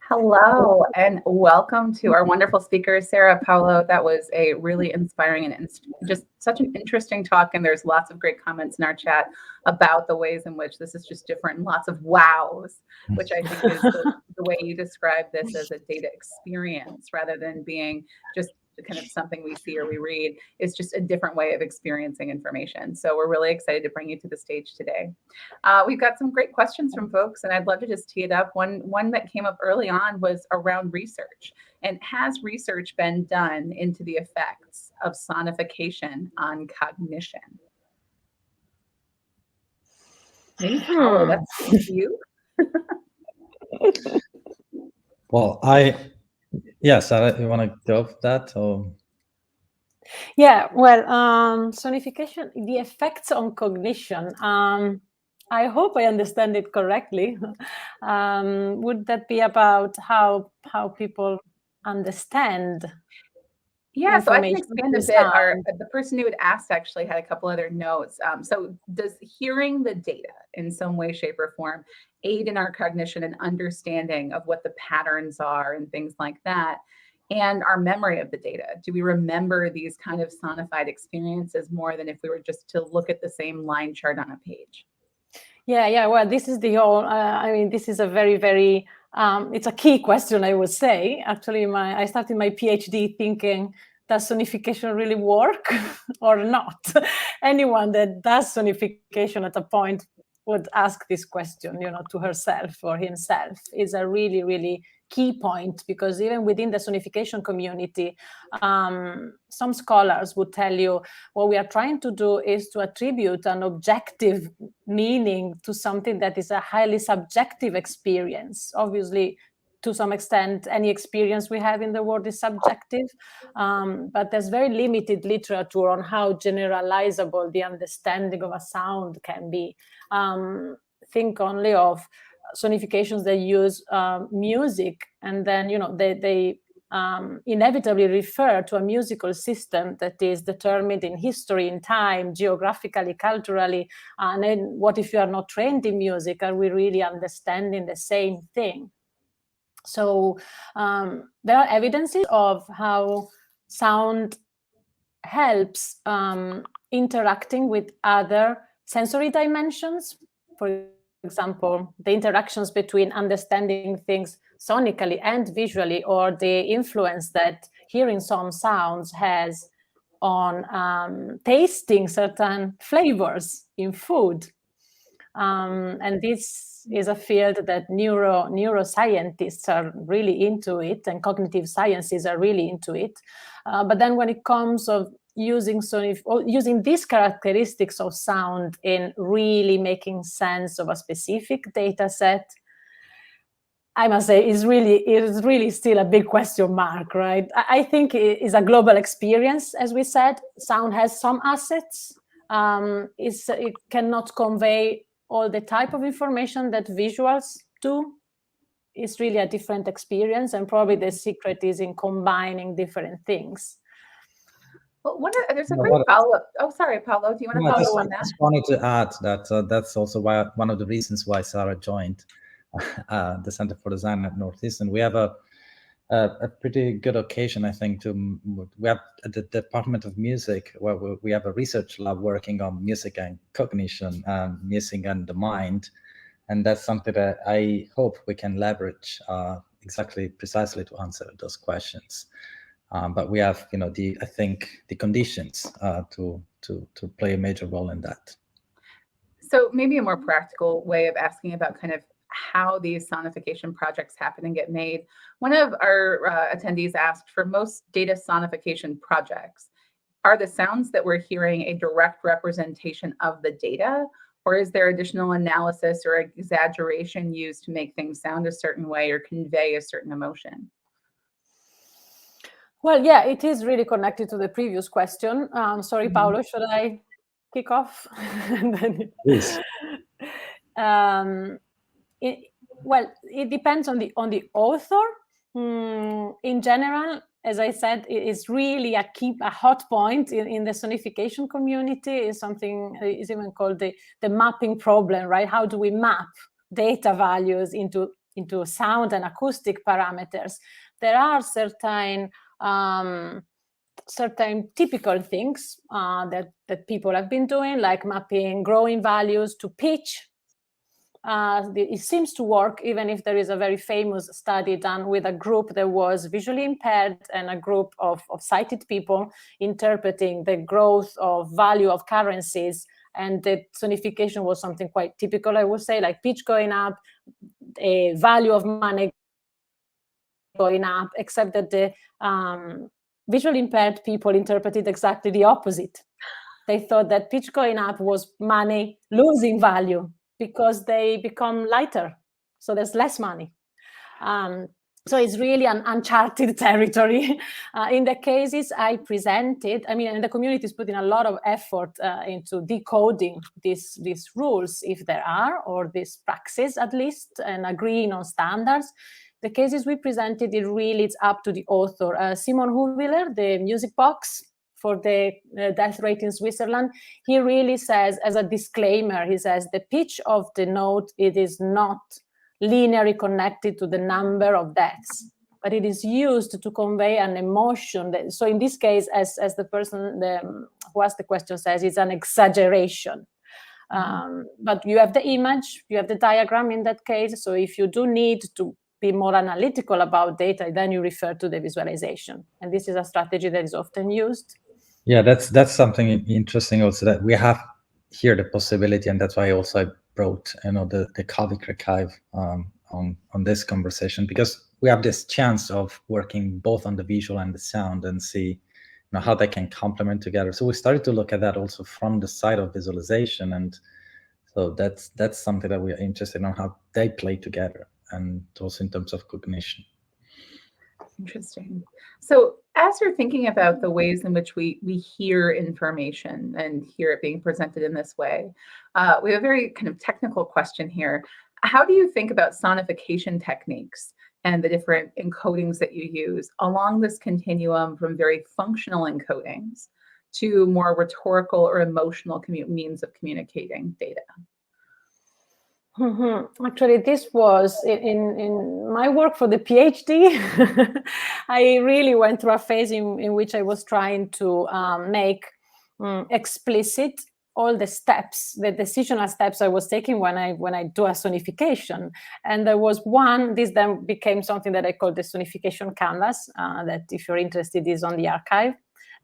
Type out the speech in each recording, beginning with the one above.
Hello and welcome to our wonderful speakers, Sara, Paolo. That was a really inspiring and just such an interesting talk. And there's lots of great comments in our chat about the ways in which this is just different and lots of wows, which I think is the way you describe this as a data experience rather than being just kind of something we see or we read. Is just a different way of experiencing information. So we're really excited to bring you to the stage today. We've got some great questions from folks, and I'd love to just tee it up. One that came up early on was around research. And has research been done into the effects of sonification on cognition? Maybe Paolo, that's you. Well, Sara, you want to go with that? Or? Yeah, well, sonification, the effects on cognition. I hope I understand it correctly. Would that be about how people understand? Yeah, so I can expand a bit. The person who had asked actually had a couple other notes. So does hearing the data in some way, shape, or form aid in our cognition and understanding of what the patterns are and things like that? And our memory of the data? Do we remember these kind of sonified experiences more than if we were just to look at the same line chart on a page? Yeah. Well, this is the whole, this is a very, very, it's a key question, I would say. Actually, I started my PhD thinking, does sonification really work or not? Anyone that does sonification at a point would ask this question, to herself or himself. Is a really, really key point, because even within the sonification community, some scholars would tell you what we are trying to do is to attribute an objective meaning to something that is a highly subjective experience. Obviously, to some extent, any experience we have in the world is subjective, but there's very limited literature on how generalizable the understanding of a sound can be. Think only of sonifications that use music, and then they inevitably refer to a musical system that is determined in history, in time, geographically, culturally. And then what if you are not trained in music? Are we really understanding the same thing? So there are evidences of how sound helps interacting with other sensory dimensions. For example, the interactions between understanding things sonically and visually, or the influence that hearing some sounds has on tasting certain flavors in food. And this is a field that neuroscientists are really into it, and cognitive sciences are really into it. But then when it comes of using these characteristics of sound in really making sense of a specific data set, I must say, it is really still a big question mark, right? I think it is a global experience, as we said. Sound has some assets. It cannot convey all the type of information that visuals do. It's really a different experience, and probably the secret is in combining different things. Well, there's a great follow-up. Oh, sorry, Paolo, do you want to follow on that? I just wanted to add that that's also one of the reasons why Sara joined the Center for Design at Northeastern. We have a pretty good occasion, I think, we have at the Department of Music, where we have a research lab working on music and cognition, music and the mind. And that's something that I hope we can leverage precisely to answer those questions. But we have, I think the conditions to play a major role in that. So maybe a more practical way of asking about kind of how these sonification projects happen and get made. One of our attendees asked, for most data sonification projects, are the sounds that we're hearing a direct representation of the data, or is there additional analysis or exaggeration used to make things sound a certain way or convey a certain emotion? Well, yeah, it is really connected to the previous question. Sorry, Paolo, should I kick off? Please. It depends on the author. In general, as I said, it is really a hot point in the sonification community. Is something is even called the mapping problem, right? How do we map data values into into sound and acoustic parameters, there are certain typical things that people have been doing, like mapping growing values to pitch. It seems to work, even if there is a very famous study done with a group that was visually impaired and a group of sighted people interpreting the growth of value of currencies. And the sonification was something quite typical, I would say, like pitch going up, a value of money going up, except that the visually impaired people interpreted exactly the opposite. They thought that pitch going up was money losing value because they become lighter, so there's less money. So it's really an uncharted territory. In the cases I presented, I mean, and the community is putting a lot of effort into decoding these rules, if there are, or this praxis at least, and agreeing on standards. The cases we presented, it's up to the author. Simon Huwiler, the music box for the death rate in Switzerland, he really says, as a disclaimer, he says the pitch of the note, it is not linearly connected to the number of deaths, but it is used to convey an emotion. So in this case, as the person who asked the question says, it's an exaggeration. But you have the image, you have the diagram in that case. So if you do need to be more analytical about data, then you refer to the visualization. And this is a strategy that is often used. Yeah, that's something interesting also, that we have here the possibility, and that's why also I brought the COVID archive on this conversation, because we have this chance of working both on the visual and the sound and see how they can complement together. So we started to look at that also from the side of visualization, and so that's something that we are interested in, how they play together, and also in terms of cognition. Interesting. So as you're thinking about the ways in which we hear information and hear it being presented in this way, we have a very kind of technical question here. How do you think about sonification techniques and the different encodings that you use along this continuum from very functional encodings to more rhetorical or emotional means of communicating data? Actually, this was in my work for the PhD. I really went through a phase in which I was trying to make explicit all the steps, the decisional steps I was taking when I do a sonification. And there was one, this then became something that I called the sonification canvas, that if you're interested is on the archive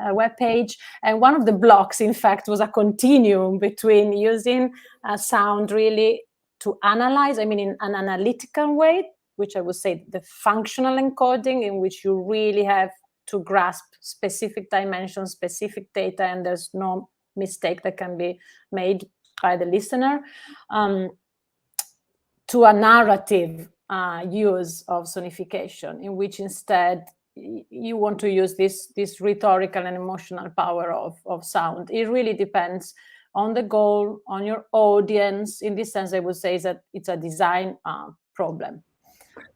webpage. And one of the blocks, in fact, was a continuum between using sound really to analyze, I mean, in an analytical way, which I would say the functional encoding, in which you really have to grasp specific dimensions, specific data, and there's no mistake that can be made by the listener, to a narrative use of sonification, in which instead you want to use this rhetorical and emotional power of sound. It really depends on the goal, on your audience. In this sense, I would say that it's a design problem.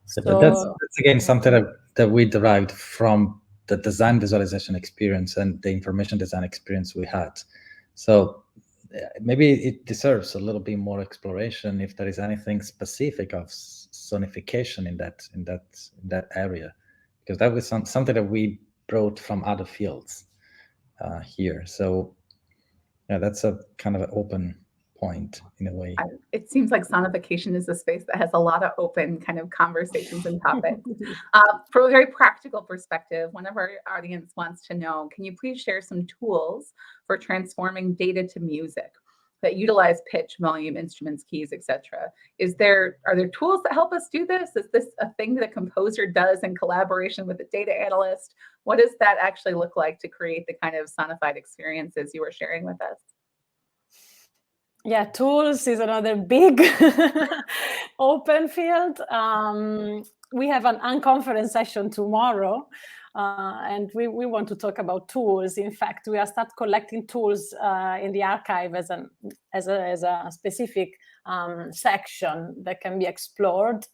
So that's again something that we derived from the design visualization experience and the information design experience we had. So maybe it deserves a little bit more exploration if there is anything specific of sonification in that area, because that was something that we brought from other fields here. So yeah, that's a kind of an open point in a way. It seems like sonification is a space that has a lot of open kind of conversations and topics. From a very practical perspective, one of our audience wants to know, can you please share some tools for transforming data to music that utilize pitch, volume, instruments, keys, etc.? Are there tools that help us do this? Is this a thing that a composer does in collaboration with a data analyst? What does that actually look like to create the kind of sonified experiences you were sharing with us? Yeah, tools is another big open field. We have an unconference session tomorrow, and we want to talk about tools. In fact, we are start collecting tools in the archive as a specific section that can be explored.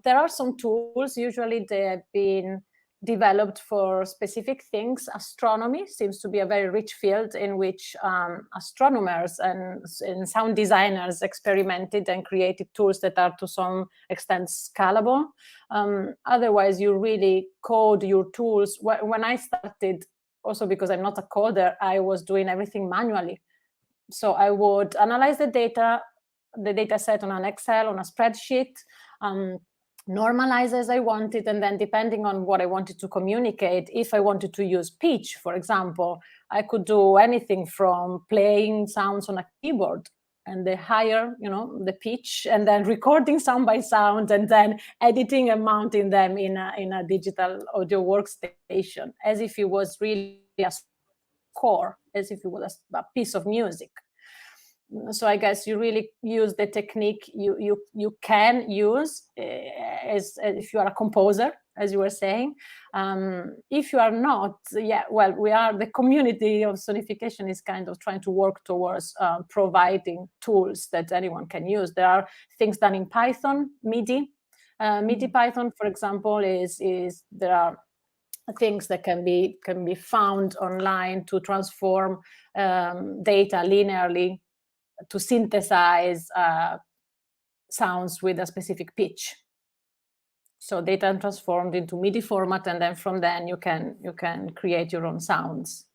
There are some tools. Usually they have been developed for specific things. Astronomy seems to be a very rich field in which astronomers and sound designers experimented and created tools that are to some extent scalable. Otherwise, you really code your tools. When I started, also because I'm not a coder, I was doing everything manually. So I would analyze the data set on an Excel, on a spreadsheet, normalize as I wanted, and then depending on what I wanted to communicate, if I wanted to use pitch, for example, I could do anything from playing sounds on a keyboard and the higher, the pitch, and then recording sound by sound, and then editing and mounting them in a digital audio workstation, as if it was really a score, as if it was a piece of music. So I guess you really use the technique you can use as if you are a composer, as you were saying. If you are not, the community of sonification is kind of trying to work towards providing tools that anyone can use. There are things done in Python, MIDI. MIDI Python, for example, there are things that can be found online to transform data linearly, to synthesize sounds with a specific pitch. So data transformed into MIDI format, and then from then you can create your own sounds.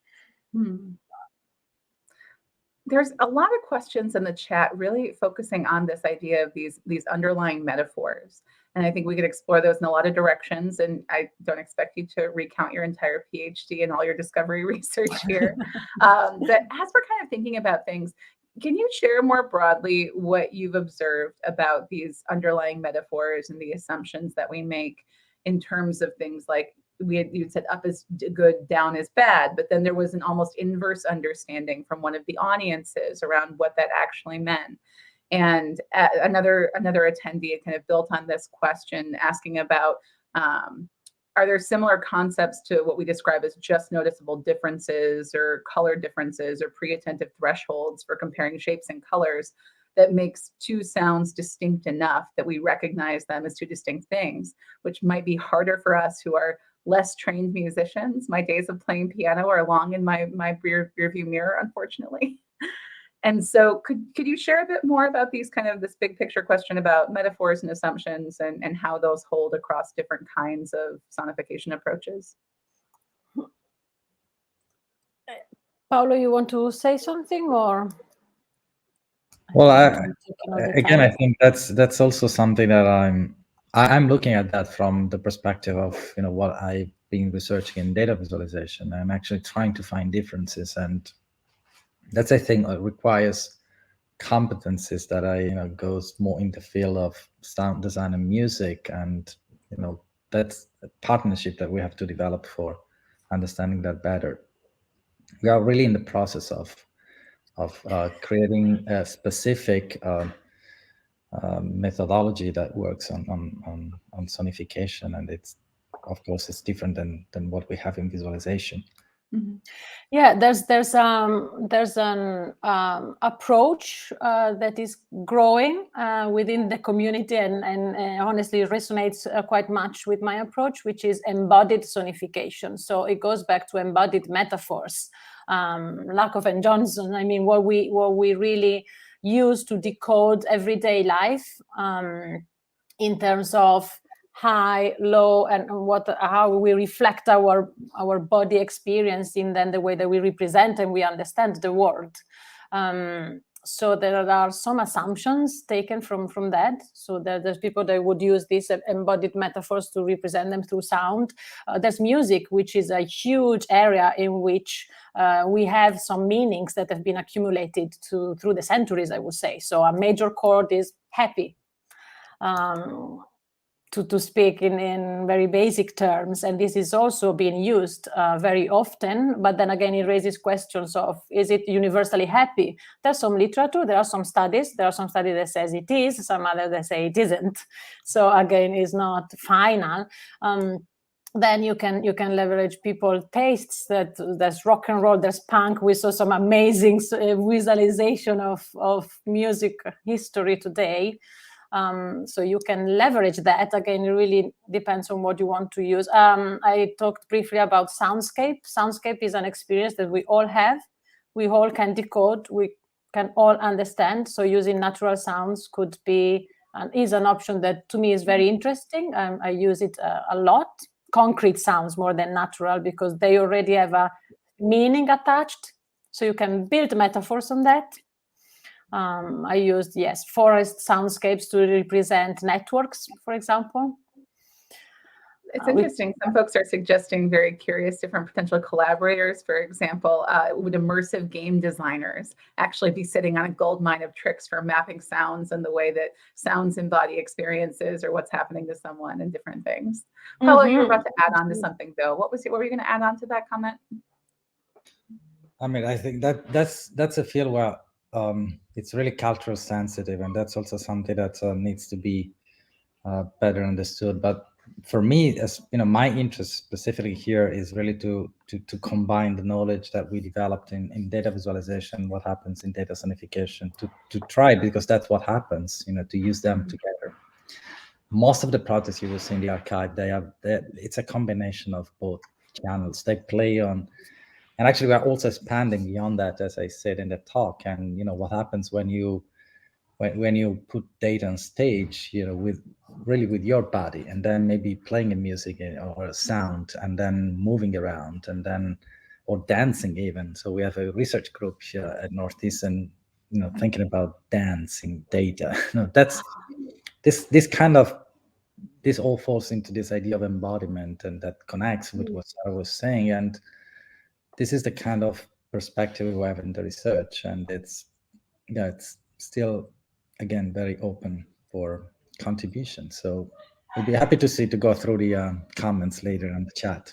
There's a lot of questions in the chat really focusing on this idea of these underlying metaphors. And I think we could explore those in a lot of directions. And I don't expect you to recount your entire PhD and all your discovery research here. But as we're kind of thinking about things, can you share more broadly what you've observed about these underlying metaphors and the assumptions that we make in terms of things like you said up is good, down is bad, but then there was an almost inverse understanding from one of the audiences around what that actually meant. And another attendee kind of built on this question, asking about are there similar concepts to what we describe as just noticeable differences or color differences or pre-attentive thresholds for comparing shapes and colors that makes two sounds distinct enough that we recognize them as two distinct things, which might be harder for us who are less trained musicians. My days of playing piano are long in my rearview mirror, unfortunately. And so could you share a bit more about this big picture question about metaphors and assumptions and how those hold across different kinds of sonification approaches? Paolo, you want to say something, or? Well, I think that's also something that I'm looking at that from the perspective of what I've been researching in data visualization. I'm actually trying to find differences, and that's, I think, requires competencies that goes more in the field of sound design and music, and that's a partnership that we have to develop for understanding that better. We are really in the process of creating a specific methodology that works on sonification, and it's different than what we have in visualization. Mm-hmm. Yeah, there's an approach that is growing within the community, and honestly resonates quite much with my approach, which is embodied sonification. So it goes back to embodied metaphors. Lakoff and Johnson, what we really use to decode everyday life in terms of high, low, and how we reflect our body experience in then the way that we represent and we understand the world. So there are some assumptions taken from that. So there's people that would use these embodied metaphors to represent them through sound. There's music, which is a huge area in which we have some meanings that have been accumulated through the centuries, I would say. So a major chord is happy. To speak in very basic terms, and this is also being used very often, but then again it raises questions of, is it universally happy? There's some literature, there are some studies that says it is, some others that say it isn't. So again, it's not final. Then you can leverage people's tastes. There's rock and roll, there's punk. We saw some amazing visualization of music history today. So you can leverage that. Again, it really depends on what you want to use. I talked briefly about soundscape. Soundscape is an experience that we all have. We all can decode. We can all understand. So using natural sounds could be and is an option that to me is very interesting. I use it a lot. Concrete sounds more than natural because they already have a meaning attached. So you can build metaphors on that. I used, yes, forest soundscapes to represent networks, for example. It's interesting. Some folks are suggesting very curious different potential collaborators. For example, would immersive game designers actually be sitting on a gold mine of tricks for mapping sounds and the way that sounds embody experiences or what's happening to someone and different things? Paolo, you were about to add on to something, though. What were you going to add on to that comment? I mean, I think that's a field where it's really cultural sensitive, and that's also something that needs to be better understood. But for me, as you know, my interest specifically here is really to combine the knowledge that we developed in data visualization, what happens in data sonification, to try, because that's what happens, you know, to use them together. Most of the projects you will see in the archive, it's a combination of both channels. They play on. And actually, we're also expanding beyond that, as I said in the talk. And you know what happens when you put data on stage, you know, with your body, and then maybe playing a music or a sound, and then moving around, and then or dancing even. So we have a research group here at Northeastern, you know, thinking about dancing data. No, that's this all falls into this idea of embodiment, and that connects with what Sara was saying. And this is the kind of perspective we have in the research, and it's still, again, very open for contribution. So we'd be happy to go through the comments later in the chat.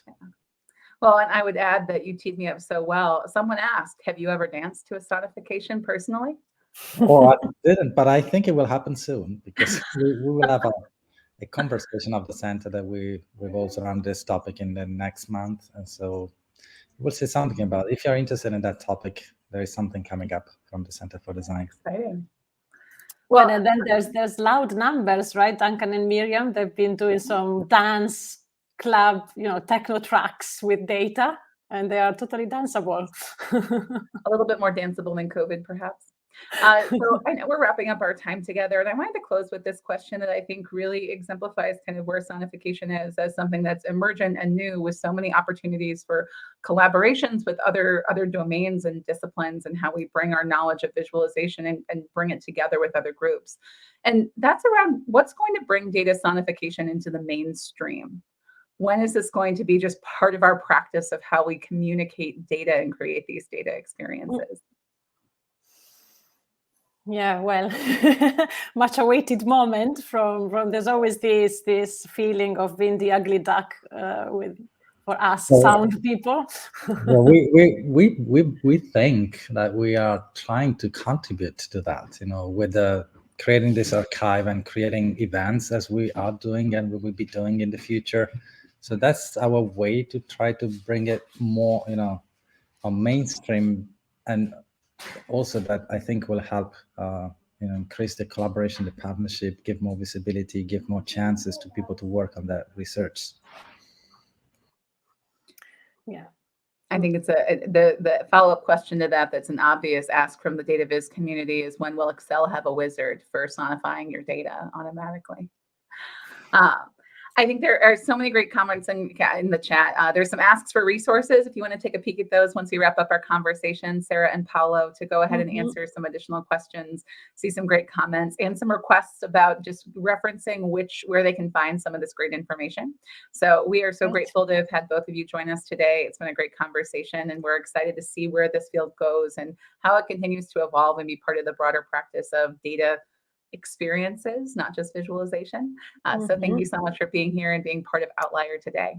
Well, and I would add that you teed me up so well. Someone asked, have you ever danced to a Sonification personally? Oh, I didn't, but I think it will happen soon, because we will have a conversation of the center that revolves around this topic in the next month. And so we'll say something about it. If you're interested in that topic, there is something coming up from the Center for Design. Exciting. Well, and then there's Loud Numbers, right? Duncan and Miriam, they've been doing some dance club, you know, techno tracks with data, and they are totally danceable. A little bit more danceable than COVID, perhaps. So I know we're wrapping up our time together, and I wanted to close with this question that I think really exemplifies kind of where Sonification is as something that's emergent and new, with so many opportunities for collaborations with other domains and disciplines, and how we bring our knowledge of visualization and bring it together with other groups. And that's around what's going to bring data sonification into the mainstream. When is this going to be just part of our practice of how we communicate data and create these data experiences? Yeah, well, much awaited moment from there's always this feeling of being the ugly duck for us sound people. Well, we think that we are trying to contribute to that, you know, with creating this archive and creating events as we are doing and we will be doing in the future. So that's our way to try to bring it more, you know, on mainstream, and also that I think will help, you know, increase the collaboration, the partnership, give more visibility, give more chances to people to work on that research. Yeah, I think it's the follow-up question to that that's an obvious ask from the data viz community is, when will Excel have a wizard for sonifying your data automatically? I think there are so many great comments in the chat. There's some asks for resources if you want to take a peek at those once we wrap up our conversation, Sara and Paolo, to go ahead and answer some additional questions, see some great comments, and some requests about just referencing where they can find some of this great information. So we are so grateful to have had both of you join us today. It's been a great conversation, and we're excited to see where this field goes and how it continues to evolve and be part of the broader practice of data experiences, not just visualization. So thank you so much for being here and being part of Outlier today.